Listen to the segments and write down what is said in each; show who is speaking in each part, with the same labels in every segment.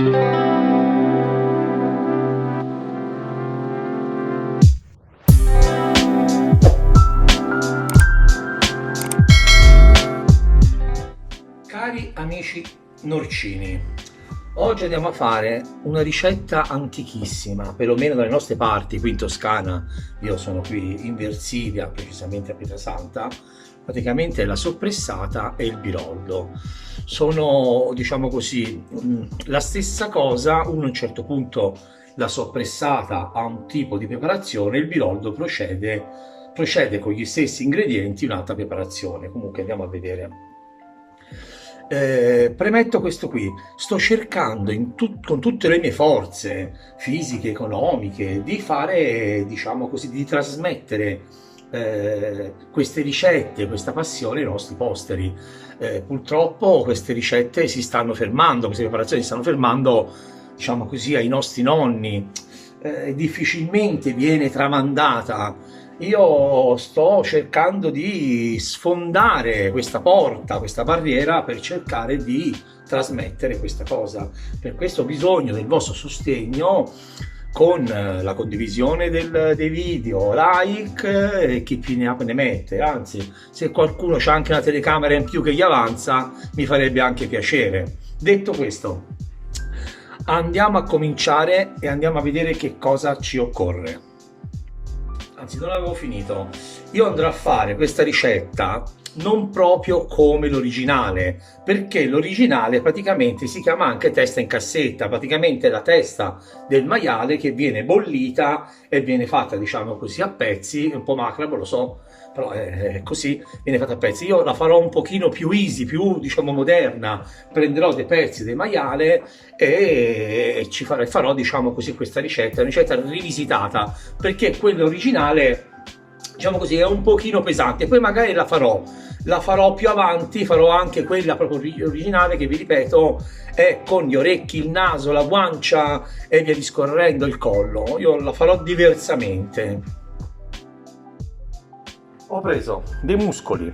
Speaker 1: Cari amici norcini, oggi andiamo a fare una ricetta antichissima, perlomeno dalle nostre parti, qui in Toscana. Io sono qui in Versilia, precisamente a Pietrasanta. Praticamente la soppressata e il biroldo sono, diciamo così, la stessa cosa. Uno a un certo punto, la soppressata ha un tipo di preparazione, il biroldo procede con gli stessi ingredienti un'altra preparazione. Comunque andiamo a vedere. Premetto questo qui: sto cercando con tutte le mie forze fisiche, economiche, di fare, diciamo così, di trasmettere queste ricette, questa passione ai nostri posteri. Purtroppo queste ricette si stanno fermando, queste preparazioni si stanno fermando, diciamo così, ai nostri nonni. Difficilmente viene tramandata. Io sto cercando di sfondare questa porta, questa barriera, per cercare di trasmettere questa cosa. Per questo ho bisogno del vostro sostegno con la condivisione dei video, like e chi più ne ha ne mette. Anzi, se qualcuno c'ha anche una telecamera in più che gli avanza, mi farebbe anche piacere. Detto questo, andiamo a cominciare e andiamo a vedere che cosa ci occorre. Anzi, non avevo finito. Io andrò a fare questa ricetta non proprio come l'originale, perché l'originale praticamente si chiama anche testa in cassetta. Praticamente è la testa del maiale che viene bollita e viene fatta, diciamo così, a pezzi. Un po' macabro, lo so, però è così, viene fatta a pezzi. Io la farò un pochino più easy, più, diciamo, moderna. Prenderò dei pezzi del maiale e farò, diciamo così, questa ricetta, una ricetta rivisitata, perché quella originale, diciamo così, è un pochino pesante. Poi magari la farò più avanti, farò anche quella proprio originale, che vi ripeto è con gli orecchi, il naso, la guancia e via discorrendo, il collo. Io la farò diversamente. Ho preso dei muscoli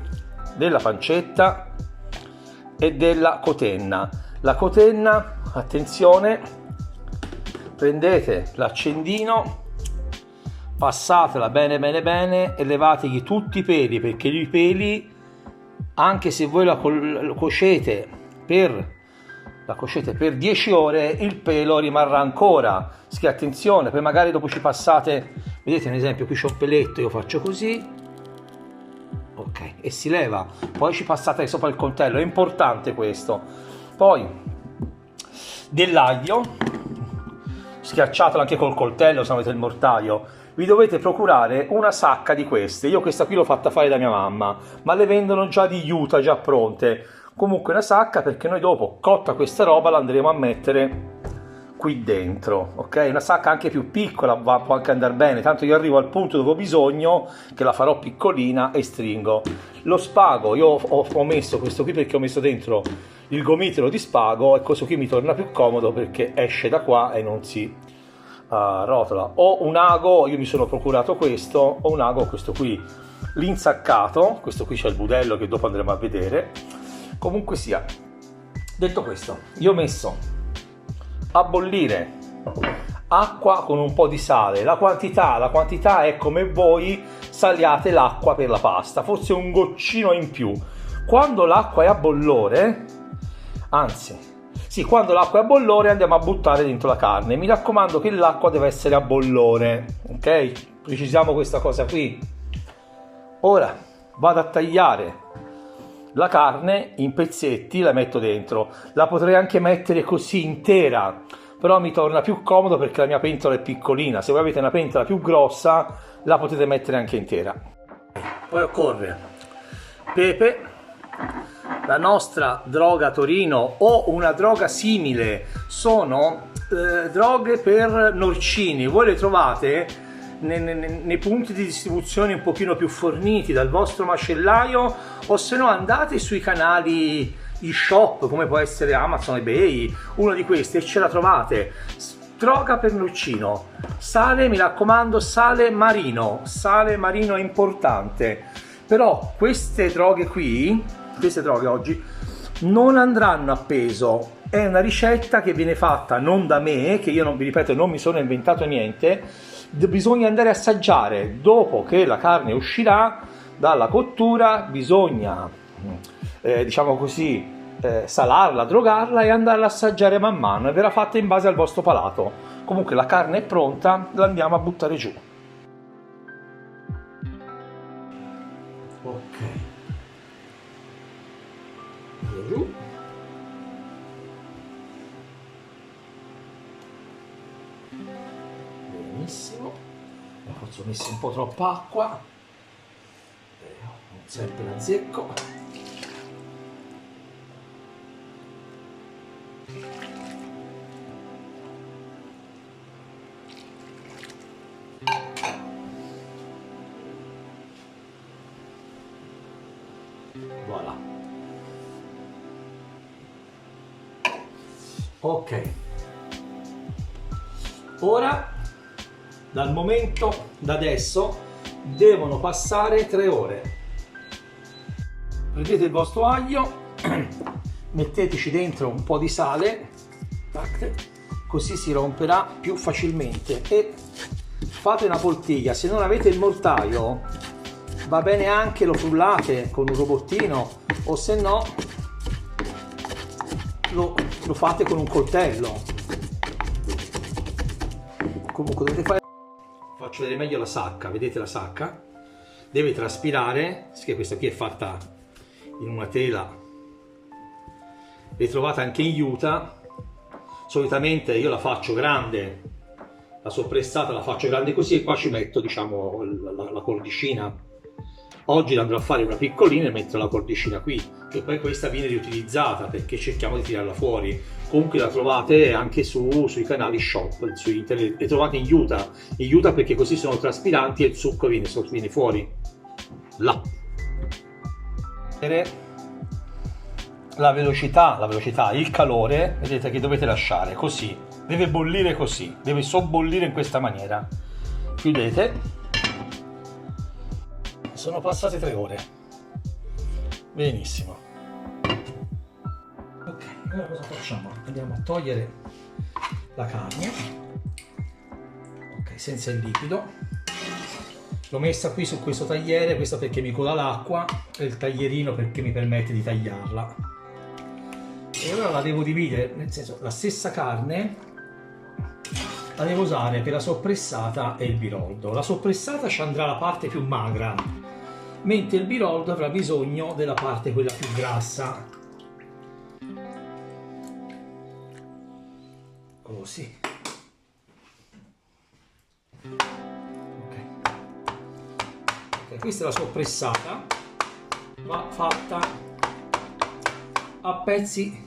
Speaker 1: della pancetta e della cotenna. La cotenna, attenzione, prendete l'accendino, passatela bene bene bene e levategli tutti i peli, perché i peli, anche se voi la cuocete per 10 ore, il pelo rimarrà ancora. Sì, attenzione, poi magari dopo ci passate, vedete, un esempio, qui c'ho un peletto, io faccio così, ok, e si leva, poi ci passate sopra il coltello, è importante questo. Poi dell'aglio, schiacciatelo anche col coltello se non avete il mortaio. Vi dovete procurare una sacca di queste. Io questa qui l'ho fatta fare da mia mamma, ma le vendono già di Utah, già pronte. Comunque una sacca, perché noi dopo, cotta questa roba, la andremo a mettere qui dentro, ok? Una sacca anche più piccola può anche andare bene, tanto io arrivo al punto dove ho bisogno, che la farò piccolina, e stringo. Lo spago, io ho messo questo qui perché ho messo dentro il gomitolo di spago, e questo qui mi torna più comodo perché esce da qua e non si rotola. Ho un ago, io mi sono procurato questo, ho un ago, questo qui, l'insaccato, questo qui c'è il budello che dopo andremo a vedere. Comunque sia, detto questo, io ho messo a bollire acqua con un po' di sale. La quantità è come voi saliate l'acqua per la pasta, forse un goccino in più. Quando l'acqua è a bollore, quando l'acqua è a bollore andiamo a buttare dentro la carne. Mi raccomando che l'acqua deve essere a bollore, ok? Precisiamo questa cosa qui. Ora vado a tagliare la carne in pezzetti, la metto dentro. La potrei anche mettere così intera, però mi torna più comodo perché la mia pentola è piccolina. Se voi avete una pentola più grossa, la potete mettere anche intera. Poi occorre pepe, la nostra droga Torino o una droga simile, sono droghe per norcini. Voi le trovate nei punti di distribuzione un pochino più forniti dal vostro macellaio, o se no andate sui canali e-shop come può essere Amazon, eBay, uno di questi, e ce la trovate. Droga per norcino, sale, mi raccomando, sale marino è importante. Però queste droghe oggi non andranno a peso, è una ricetta che viene fatta non da me, che io non vi ripeto, non mi sono inventato niente, bisogna andare a assaggiare dopo che la carne uscirà dalla cottura, bisogna diciamo così salarla, drogarla e andarla a assaggiare man mano, e verrà fatta in base al vostro palato. Comunque la carne è pronta, la andiamo a buttare giù. Ok, giù. Benissimo, forse ho messo un po' troppa acqua, non sempre la zecco. Voilà. Ok, ora dal momento da adesso devono passare 3 ore. Prendete il vostro aglio, metteteci dentro un po' di sale, così si romperà più facilmente, e fate una poltiglia. Se non avete il mortaio va bene anche lo frullate con un robottino, o se no lo fate con un coltello. Comunque dovete fare, faccio vedere meglio la sacca, vedete la sacca? Deve traspirare, perché questa qui è fatta in una tela, le trovate anche in juta. Solitamente io la faccio grande, la soppressata la faccio grande così, e qua ci metto, diciamo, la cordicina. Oggi andrò a fare una piccolina e metto la cordicina qui, e poi questa viene riutilizzata perché cerchiamo di tirarla fuori. Comunque la trovate anche sui canali shop, su internet, le trovate in juta perché così sono traspiranti e il succo viene fuori. Là. La velocità, il calore, vedete che dovete lasciare così, deve bollire così, deve sobbollire in questa maniera. Chiudete. Sono passate 3 ore. Benissimo. Ok, ora cosa facciamo? Andiamo a togliere la carne. Ok, senza il liquido. L'ho messa qui su questo tagliere, questo perché mi cola l'acqua, e il taglierino perché mi permette di tagliarla. E ora la devo dividere, nel senso, la stessa carne la devo usare per la soppressata e il biroldo. La soppressata ci andrà la parte più magra, mentre il biroldo avrà bisogno della parte quella più grassa. Così. Ok, questa è la soppressata, va fatta a pezzi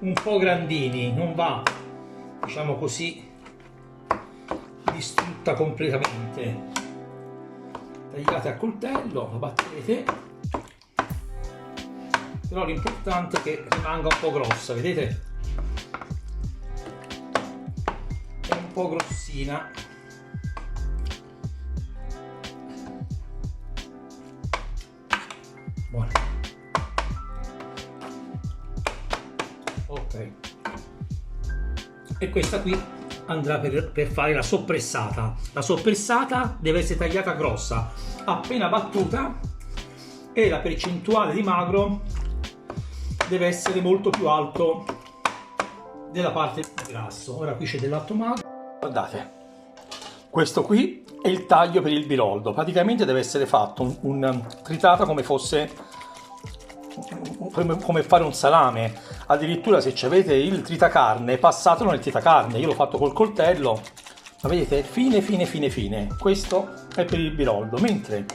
Speaker 1: un po' grandini, non va, diciamo così, distrutta completamente. Tagliate a coltello, la battete, però l'importante è che rimanga un po' grossa, vedete? È un po' grossina. Buona. Ok. E questa qui andrà per fare la soppressata. La soppressata deve essere tagliata grossa, appena battuta, e la percentuale di magro deve essere molto più alto della parte grasso. Ora qui c'è del lato magro. Guardate, questo qui è il taglio per il biroldo. Praticamente deve essere fatto un tritato come fosse come fare un salame. Addirittura se avete il tritacarne, passatelo nel tritacarne. Io l'ho fatto col coltello, ma vedete, fine. Questo è per il biroldo, mentre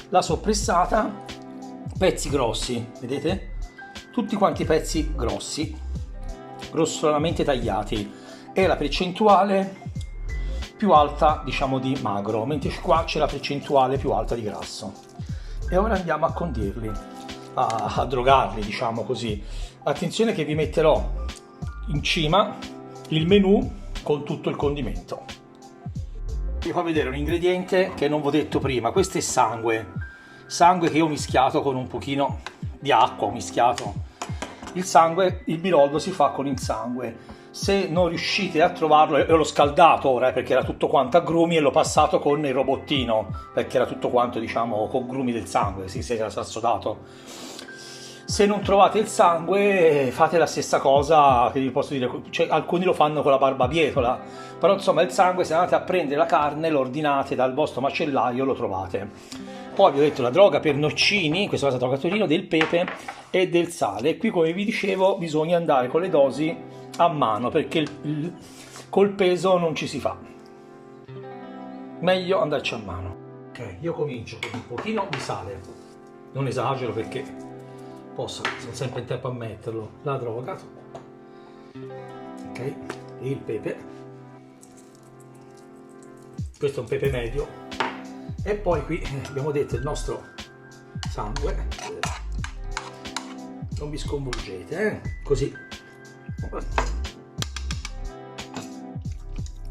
Speaker 1: la soppressata, pezzi grossi, vedete? Tutti quanti pezzi grossi, grossolanamente tagliati, e la percentuale più alta, diciamo, di magro, mentre qua c'è la percentuale più alta di grasso. E ora andiamo a condirli, a drogarli, diciamo così. Attenzione che vi metterò in cima il menù con tutto il condimento. Vi fa vedere un ingrediente che non vi ho detto prima. Questo è sangue che io ho mischiato con un pochino di acqua, ho mischiato il sangue, il biroldo si fa con il sangue. Se non riuscite a trovarlo, io l'ho scaldato ora perché era tutto quanto a grumi e l'ho passato con il robottino perché era tutto quanto, diciamo, con grumi del sangue, si era assodato. Se non trovate il sangue fate la stessa cosa che vi posso dire, cioè, alcuni lo fanno con la barbabietola, però insomma il sangue, se andate a prendere la carne, lo ordinate dal vostro macellaio, lo trovate. Poi vi ho detto la droga per noccini, questa cosa droga Torino, del pepe e del sale. Qui, come vi dicevo, bisogna andare con le dosi a mano perché col peso non ci si fa. Meglio andarci a mano. Ok, io comincio con un pochino di sale, non esagero perché sono sempre in tempo a metterlo, la droga, ok, il pepe, questo è un pepe medio, e poi qui abbiamo detto il nostro sangue, non vi sconvolgete, così.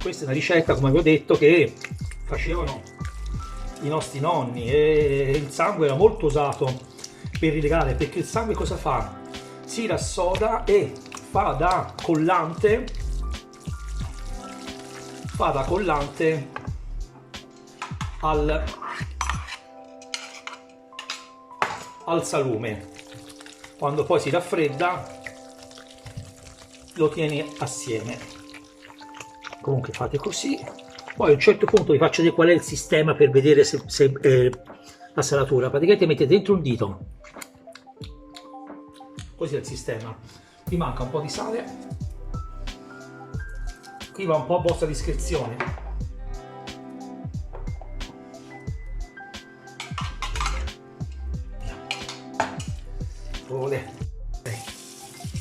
Speaker 1: Questa è una ricetta, come vi ho detto, che facevano i nostri nonni e il sangue era molto usato per rilegare, perché il sangue cosa fa? Si rassoda e fa da collante al salume. Quando poi si raffredda lo tieni assieme. Comunque fate così. Poi a un certo punto vi faccio vedere qual è il sistema per vedere se la salatura. Praticamente mettete dentro un dito, così è il sistema. Vi manca un po' di sale, qui va un po' a vostra discrezione.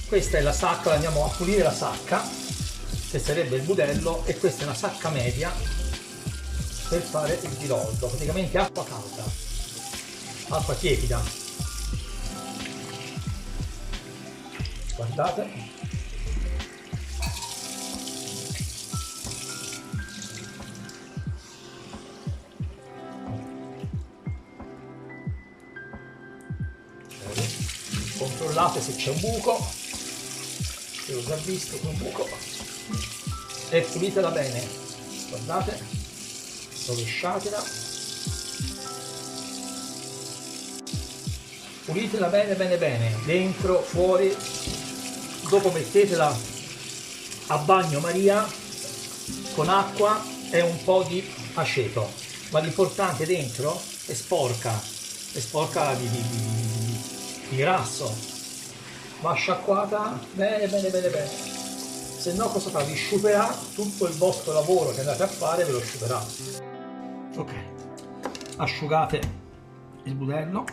Speaker 1: Questa è la sacca, andiamo a pulire la sacca, che sarebbe il budello, e questa è una sacca media per fare il biroldo, praticamente acqua calda, acqua tiepida, guardate. Controllate se c'è un buco, io ho già visto un buco, e pulitela bene, guardate, rovesciatela, pulitela bene bene bene, dentro, fuori, dopo mettetela a bagnomaria con acqua e un po' di aceto, ma l'importante dentro è sporca di grasso, va sciacquata bene bene bene bene, se no cosa fa? Vi sciuperà tutto il vostro lavoro che andate a fare, ve lo sciuperà. Ok, asciugate il budello,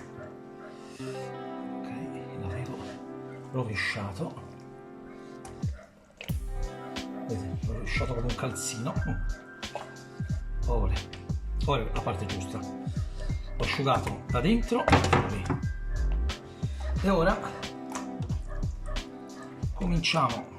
Speaker 1: ok, l'avevo rovesciato, vedete, l'ho rovesciato come un calzino, ora la parte giusta, ho asciugato da dentro e fuori. E ora cominciamo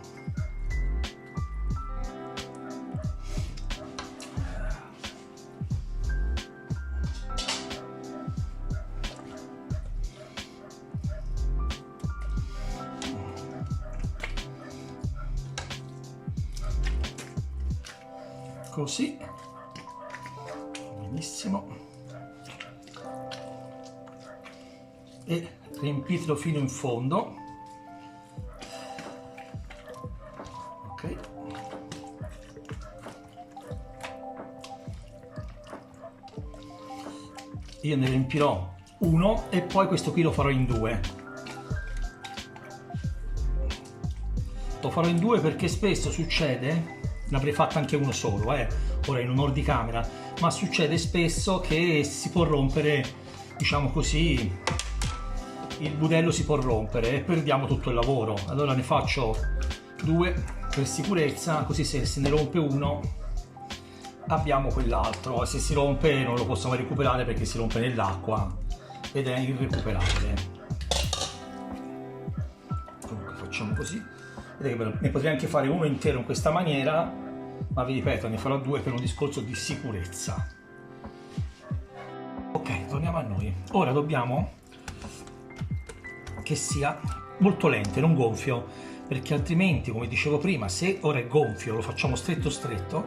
Speaker 1: così, benissimo, e riempitelo fino in fondo, ok, io ne riempirò uno e poi questo qui lo farò in due. Lo farò in due perché spesso succede, l'avrei fatto anche uno solo, ora in un'ora di camera, ma succede spesso che si può rompere, diciamo così, il budello si può rompere e perdiamo tutto il lavoro. Allora ne faccio due per sicurezza, così se ne rompe uno abbiamo quell'altro, se si rompe non lo possiamo recuperare perché si rompe nell'acqua ed è irrecuperabile. Comunque facciamo così. Vedete che ne potrei anche fare uno intero in questa maniera, ma vi ripeto, ne farò due per un discorso di sicurezza. Ok, torniamo a noi. Ora dobbiamo che sia molto lente, non gonfio, perché altrimenti, come dicevo prima, se ora è gonfio, lo facciamo stretto stretto,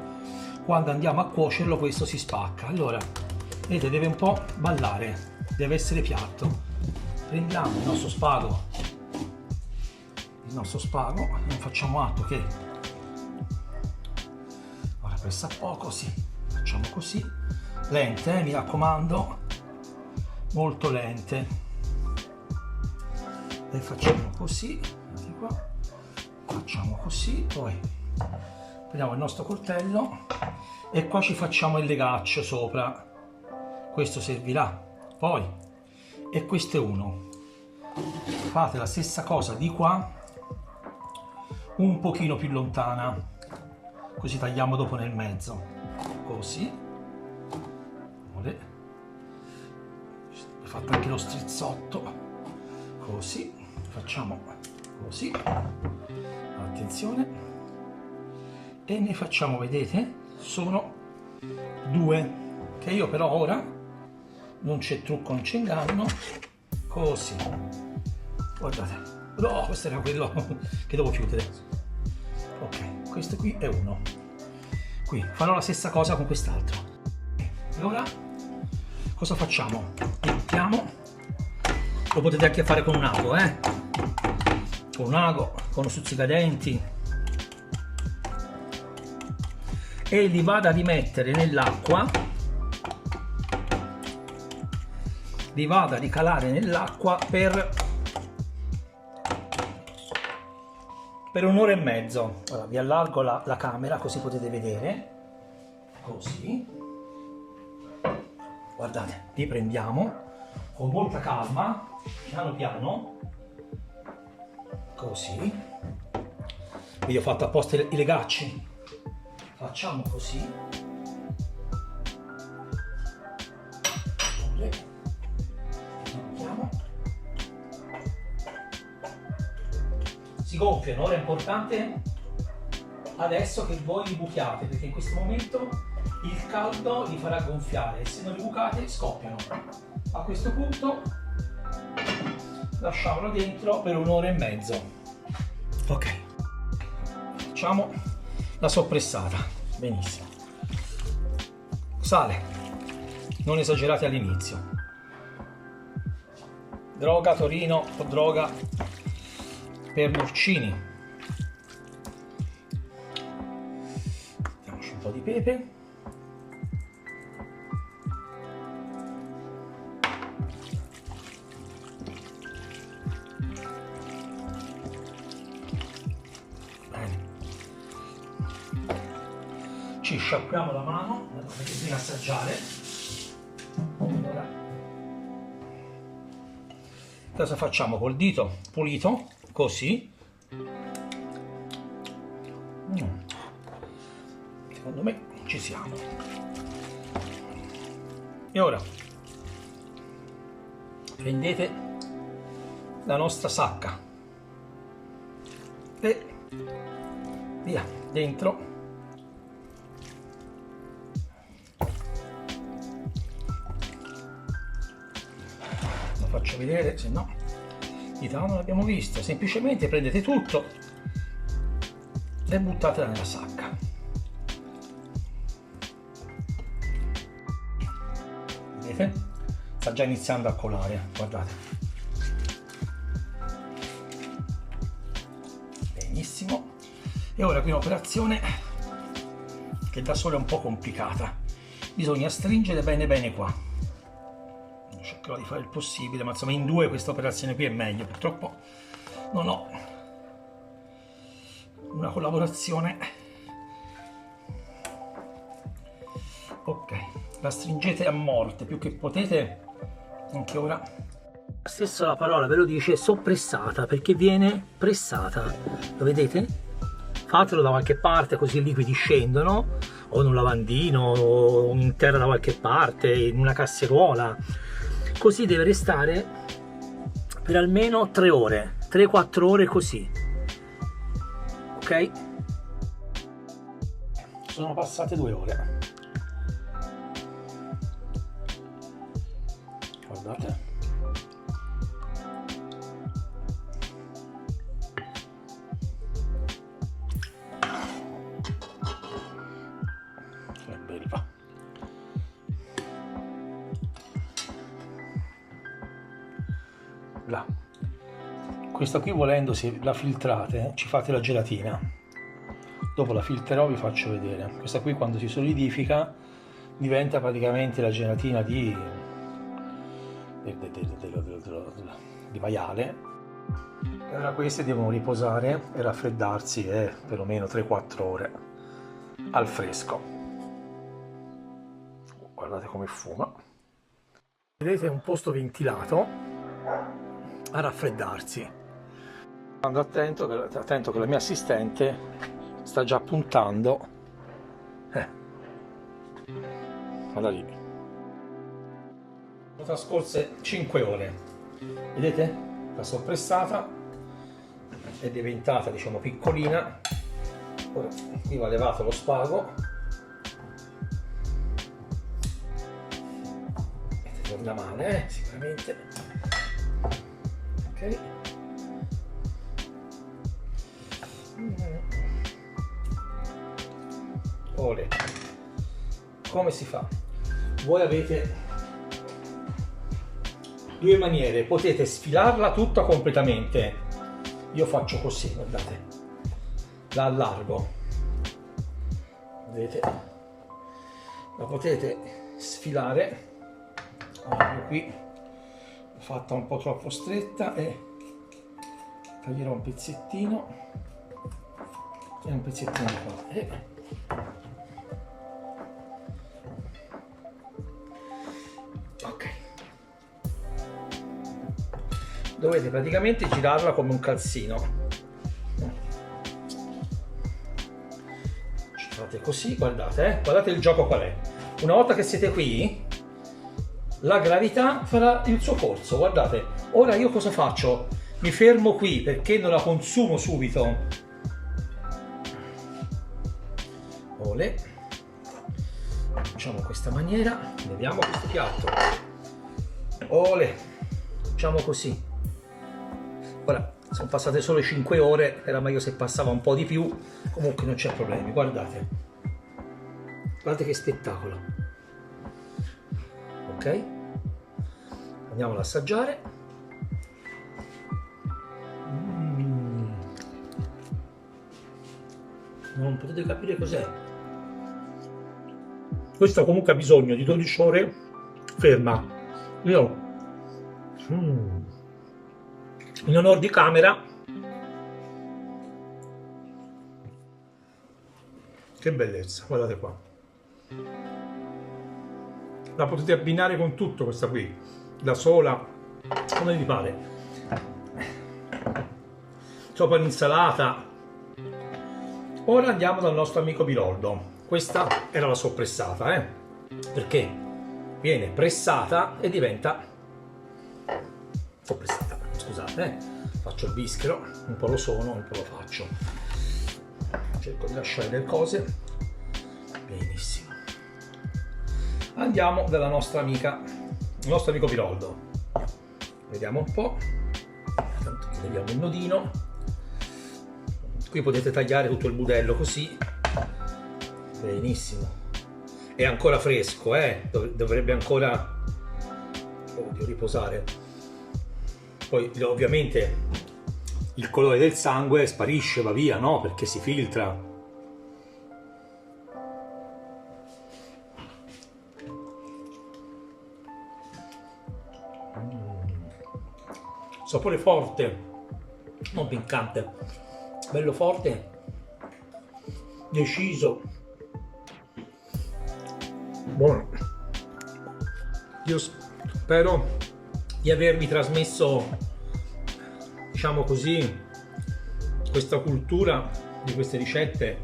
Speaker 1: quando andiamo a cuocerlo questo si spacca. Allora, vedete, deve un po' ballare, deve essere piatto. Prendiamo il nostro spago, non facciamo altro che, ora pressa poco, sì, facciamo così, lente, mi raccomando, molto lente, e facciamo così, qua. Facciamo così, poi prendiamo il nostro coltello e qua ci facciamo il legaccio sopra, questo servirà poi, e questo è uno. Fate la stessa cosa di qua, un pochino più lontana, così tagliamo dopo nel mezzo, così. Fatto anche lo strizzotto, così, facciamo così, attenzione, e ne facciamo, vedete, sono due, che io però ora non c'è trucco, non c'è inganno, così, guardate, no, questo era quello che devo chiudere, ok, questo qui è uno, qui farò la stessa cosa con quest'altro. Allora cosa facciamo? Mettiamo, lo potete anche fare con un ago, con un ago, con uno stuzzicadenti, e li vado a rimettere nell'acqua, li vado a ricalare nell'acqua per un'ora e mezzo. Allora, vi allargo la camera così potete vedere, così, guardate, li prendiamo con molta calma, piano piano, così, vi ho fatto apposta i legacci, facciamo così, si gonfiano. Ora è importante adesso che voi li buchiate, perché in questo momento il caldo li farà gonfiare, e se non li bucate scoppiano. A questo punto lasciamolo dentro per un'ora e mezzo. Ok, facciamo la soppressata, benissimo. Sale, non esagerate all'inizio. Droga Torino o droga per porcini. Mettiamoci un po' di pepe. Ci sciacquiamo la mano, bisogna assaggiare. Allora, cosa facciamo col dito pulito? Così. Secondo me ci siamo. E ora prendete la nostra sacca e via dentro. Faccio vedere, se no non l'abbiamo vista. Semplicemente prendete tutto e buttatela nella sacca. Vedete? Sta già iniziando a colare, guardate. Benissimo. E ora qui un'operazione che da sola è un po' complicata. Bisogna stringere bene bene qua. Cercherò di fare il possibile, ma insomma in due questa operazione qui è meglio. Purtroppo non ho una collaborazione. Ok, la stringete a morte più che potete, anche ora. Stesso la parola ve lo dice, soppressata, perché viene pressata, lo vedete? Fatelo da qualche parte così i liquidi scendono, o in un lavandino, o in terra da qualche parte, in una casseruola. Così deve restare per almeno 3 ore, 3-4 ore così, ok? Sono passate 2 ore, guardate, Questa qui, volendo, se la filtrate, ci fate la gelatina. Dopo la filtrerò, vi faccio vedere. Questa qui, quando si solidifica, diventa praticamente la gelatina di maiale. Allora queste devono riposare e raffreddarsi perlomeno 3-4 ore al fresco. Guardate come fuma. Vedete, è un posto ventilato a raffreddarsi. Stando attento che la mia assistente sta già puntando. Guarda lì. Sono trascorse 5 ore. Vedete? La soppressata è diventata, diciamo, piccolina. Ora qui va levato lo spago. Torna male, sicuramente. Ok. Ora, come si fa? Voi avete due maniere, potete sfilarla tutta completamente. Io faccio così, guardate, la allargo, vedete? La potete sfilare. Io qui l'ho fatta un po' troppo stretta e taglierò un pezzettino e un pezzettino qua. Ok, dovete praticamente girarla come un calzino. Ci fate così, guardate, guardate il gioco qual è. Una volta che siete qui, la gravità farà il suo corso. Guardate, ora io cosa faccio? Mi fermo qui perché non la consumo subito. Olè. Facciamo in questa maniera, vediamo questo piatto. Olè, facciamo così. Ora, sono passate solo 5 ore, era meglio se passava un po' di più, comunque non c'è problemi, guardate. Guardate che spettacolo. Ok? Andiamo ad assaggiare. Non potete capire cos'è. Questa comunque ha bisogno di 12 ore ferma. Io in onore di camera, che bellezza, guardate qua. La potete abbinare con tutto questa qui, da sola, come vi pare. Sopra l'insalata. Ora andiamo dal nostro amico Biroldo. Questa era la soppressata, perché viene pressata e diventa soppressata. Scusate, faccio il bischero, un po' lo sono, un po' lo faccio. Cerco di lasciare le cose. Benissimo. Andiamo dalla nostra amica, il nostro amico Biroldo. Vediamo un po'. Vediamo il nodino. Qui potete tagliare tutto il budello così. Benissimo. È ancora fresco, dovrebbe ancora riposare. Poi ovviamente il colore del sangue sparisce, va via, no? Perché si filtra. Sapore forte, non piccante, bello forte, deciso, buono. Io spero di avervi trasmesso, diciamo così, questa cultura di queste ricette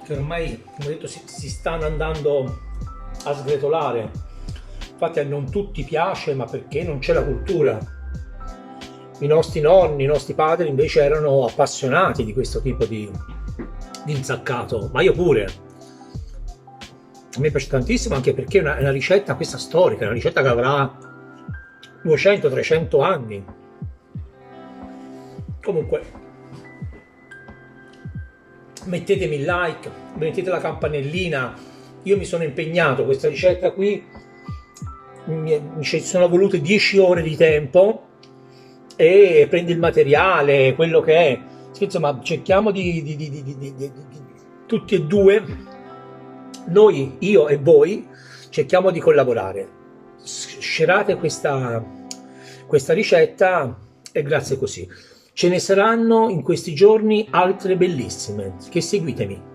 Speaker 1: che ormai, come detto, si stanno andando a sgretolare. Infatti a non tutti piace, ma perché non c'è la cultura. I nostri nonni, i nostri padri invece erano appassionati di questo tipo di inzaccato, ma io pure. A me piace tantissimo, anche perché è una ricetta, questa storica, è una ricetta che avrà 200-300 anni. Comunque, mettetemi il like, mettete la campanellina. Io mi sono impegnato, questa ricetta qui ci sono volute 10 ore di tempo. e prendi il materiale, quello che è. Insomma, cerchiamo tutti e due, noi, io e voi, cerchiamo di collaborare. Scerate questa ricetta e grazie così. Ce ne saranno in questi giorni altre bellissime, che seguitemi.